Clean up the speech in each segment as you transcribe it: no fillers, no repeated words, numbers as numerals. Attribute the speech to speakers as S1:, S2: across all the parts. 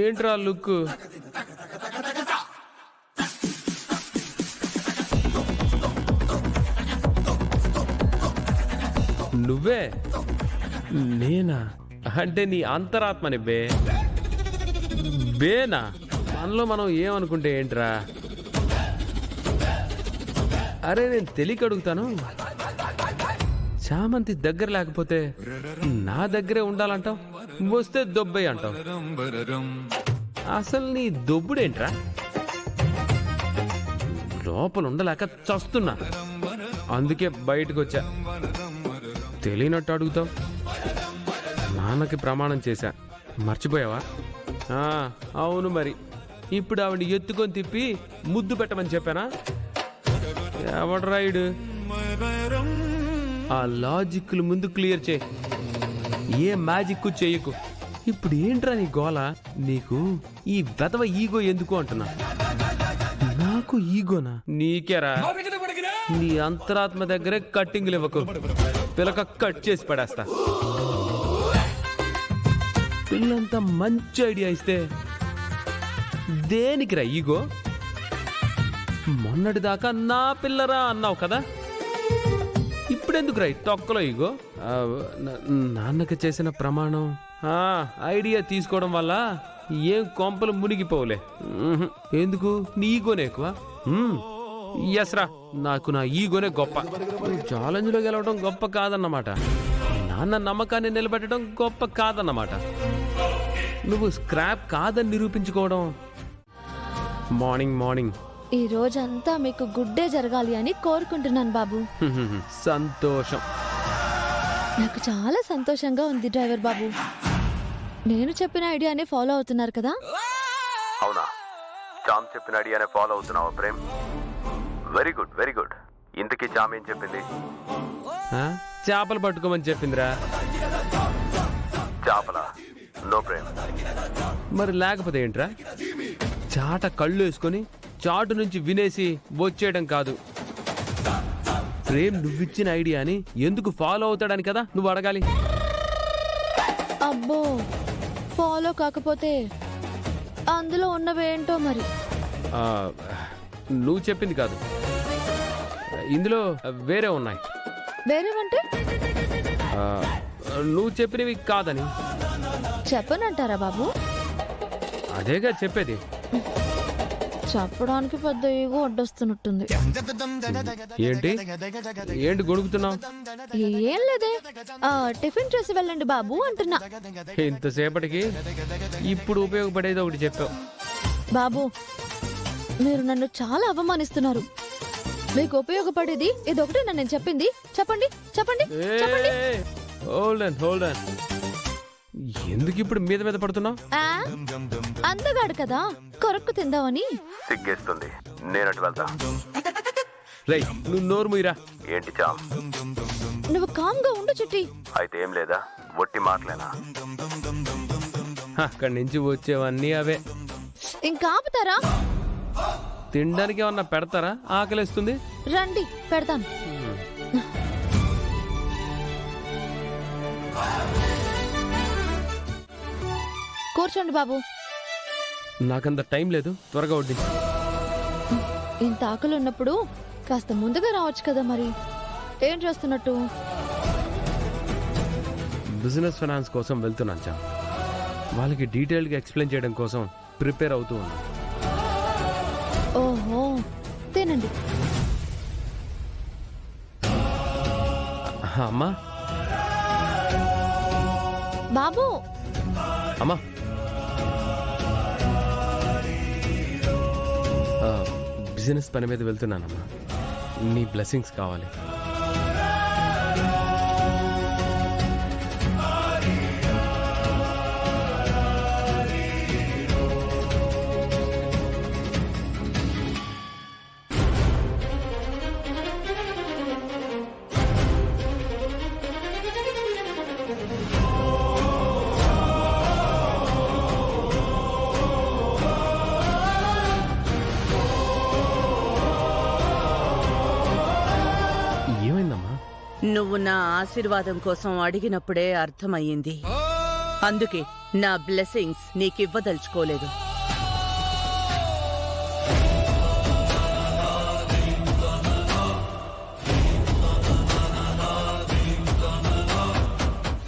S1: ఏంట్రా లుక్? నువ్వే? నేనా? అంటే నీ అంతరాత్మని బేనా? మనలో మనం ఏమనుకుంటే ఏంట్రా? అరే నేను తెలియక అడుగుతాను, చామంతి దగ్గర లేకపోతే నా దగ్గరే ఉండాలంటావు, వస్తే దొబ్బే అంటావు. అసలు నీ దొబ్బుడేంట్రా? లోపల ఉండలేక చస్తున్నా, అందుకే బయటకు వచ్చా. తెలియనట్టు అడుగుతావు. నాన్నకి ప్రమాణం చేశా, మర్చిపోయావా? అవును మరి. ఇప్పుడు ఆవిడ ఎత్తుకొని తిప్పి ముద్దు పెట్టమని చెప్పానా? ఎవడు రైడు? ఆ లాజిక్లు ముందు క్లియర్ చేయి, ఏ మ్యాజిక్ చేయకు. ఇప్పుడు ఏంట్రా నీ గోల? నీకు ఈ వెధవ ఈగో ఎందుకు అంటున్నా? నాకు ఈగోనా? నీకేరా? నీ అంతరాత్మ దగ్గరే కట్టింగ్లు ఇవ్వకు, పిలక కట్ చేసి పడేస్తా. పిల్లంతా మంచి ఐడియా ఇస్తే దేనికిరా ఈగో? మొన్నటిదాకా నా పిల్లరా అన్నావు కదా, ఇప్పుడెందుకురా తొక్కలో ఈగో? నాన్నకి చేసిన ప్రమాణం ఐడియా తీసుకోవడం వల్ల ఏం కొంపలు మునిగిపోవులే. ఎందుకు? నీ ఈగోనే ఎక్కువ. ఎస్రా, నాకు నా ఈగోనే గొప్ప. ఛాలెంజ్లో గెలవడం గొప్ప కాదన్నమాట, నాన్న నమ్మకాన్ని నిలబెట్టడం గొప్ప కాదన్నమాట. నువ్వు స్క్రాప్ కాదని నిరూపించుకోవడం. మార్నింగ్
S2: ఈ రోజంతా మీకు గుడ్డే జరగాలి అని కోరుకుంటున్నాను బాబు.
S1: సంతోషం.
S2: నాకు చాలా సంతోషంగా ఉంది డ్రైవర్ బాబు. నేను చెప్పిన ఐడియానే ఫాలో అవుతున్నారు కదా?
S3: అవునా? చామ్ చెప్పిన ఐడియానే ఫాలో అవుతున్నావా Prem? Very good very good. ఇంతకీ చామ్ ఏం చెప్పింది?
S1: చేపలు పట్టుకోమని చెప్పిందిరా.
S3: చేపల? నో ప్రేమ్.
S1: మరి లేకపోతే ఏంట్రా? చాట కళ్ళు వేసుకొని చాటు నుంచి వినేసి వచ్చేయడం కాదు. ప్రేమ్ నువ్విచ్చిన ఐడియాని ఎందుకు ఫాలో అవుతాడని కదా నువ్వు అడగాలి.
S2: అబ్బో, ఫాలో కాకపోతే అందులో ఉన్నవేంటో మరి.
S1: నువ్వు చెప్పింది కాదు, ఇందులో వేరే ఉన్నాయి.
S2: వేరేవంటే?
S1: నువ్వు చెప్పినవి కాదని
S2: చెప్పనంటారా బాబు?
S1: అదేగా చెప్పేది.
S2: చెప్పడానికి పెద్ద ఈగో అడ్డొస్తున్నట్టుంది.
S1: ఏంటి గొడుగుతున్నావు?
S2: ఏం లేదే, టిఫిన్ చేసి వెళ్ళండి బాబు అంటున్నా.
S1: ఇంతసేపటికి ఇప్పుడు ఉపయోగపడేది ఒకటి చెప్పావు.
S2: బాబు, మీరు నన్ను చాలా అవమానిస్తున్నారు. మీకు ఉపయోగపడేది ఇదొకటి నేను చెప్పింది. చెప్పండి చెప్పండి చెప్పండి.
S1: Hold on. ఎందుకు ఇప్పుడు మీద పడుతున్నావు?
S2: అందగాడు కదా, కొరక్కు తిందామని.
S3: సిగ్గేస్తుంది, నేనటు వెళ్తా.
S1: రేయ్, నువ్వు నోరు ముయ్యరా.
S3: ఏంటి చామ్?
S2: నువ్వు కామ్గా ఉండు చిట్టి.
S3: అయితే ఏం లేదా, ఒట్టి మాటలేనా?
S1: అక్కడి నుంచి వచ్చేవన్నీ అవే.
S2: ఇంకా ఆపుతారా?
S1: తినడానికి ఏమన్నా పెడతారా? ఆకలిస్తుంది.
S2: రండి పెడతాను. కూర్చోండి బాబు.
S1: నాకంత టైం లేదు, త్వరగా వడ్డీ.
S2: ఇంత ఆకలి ఉన్నప్పుడు కాస్త ముందుగా రావచ్చు కదా. మరి ఏం చేస్తున్నట్టు?
S1: బిజినెస్ ఫైనాన్స్ కోసం వెళ్తున్నాను చా. వాళ్ళకి డీటెయిల్గా ఎక్స్ప్లెయిన్ చేయడం కోసం ప్రిపేర్ అవుతూ ఉన్నాను.
S2: ఓహో, తినండి.
S1: అమ్మా
S2: బాబు.
S1: అమ్మా, బిజినెస్ పని మీద వెళ్తున్నానమ్మా, నీ బ్లెస్సింగ్స్ కావాలి.
S4: నువ్వు నా ఆశీర్వాదం కోసం అడిగినప్పుడే అర్థమయ్యింది. అందుకే నా బ్లెస్సింగ్స్ నీకివ్వదలుచుకోలేదు.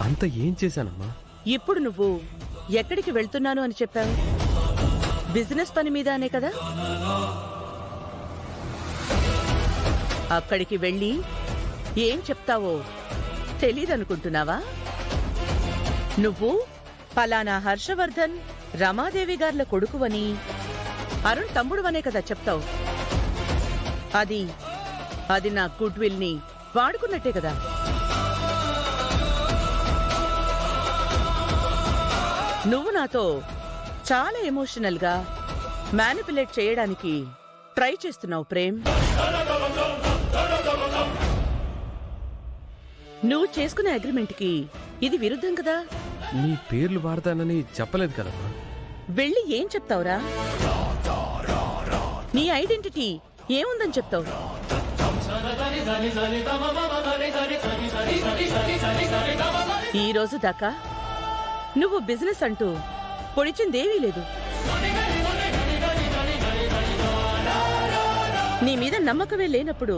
S1: అంత ఏం చేశానమ్మా?
S4: ఇప్పుడు నువ్వు ఎక్కడికి వెళ్తున్నాను అని చెప్పావు? బిజినెస్ పని మీద అనే కదా? అక్కడికి వెళ్ళి ఏం చెప్తావో తెలీదనుకుంటున్నావా? నువ్వు ఫలానా హర్షవర్ధన్ రమాదేవి గార్ల కొడుకువని, అరుణ్ తమ్ముడువనే కదా చెప్తావు. అది నా గుడ్ విల్ ని వాడుకున్నట్టే కదా. నువ్వు నాతో చాలా ఎమోషనల్ గా మ్యానిపులేట్ చేయడానికి ట్రై చేస్తున్నావు ప్రేమ్. నువ్వు చేసుకునే అగ్రిమెంట్ కి ఇది విరుద్ధం కదా.
S1: నీ పేర్లు వాడతానని చెప్పలేదు కదమ్మా.
S4: వెళ్ళి ఏం చెప్తావురా? నీ ఐడెంటిటీ ఏముందని చెప్తావు? ఈ రోజు దాకా నువ్వు బిజినెస్ అంటూ పొడిచిందేవీ లేదు. నీ మీద నమ్మకమే లేనప్పుడు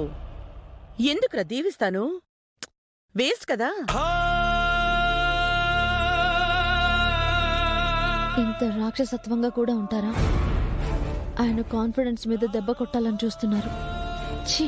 S4: ఎందుకురా దీవిస్తాను? వేస్ట్ కదా.
S2: ఇంత రాక్షసత్వంగా కూడా ఉంటారా? ఆయన కాన్ఫిడెన్స్ మీద దెబ్బ కొట్టాలని చూస్తున్నారు. ఛీ!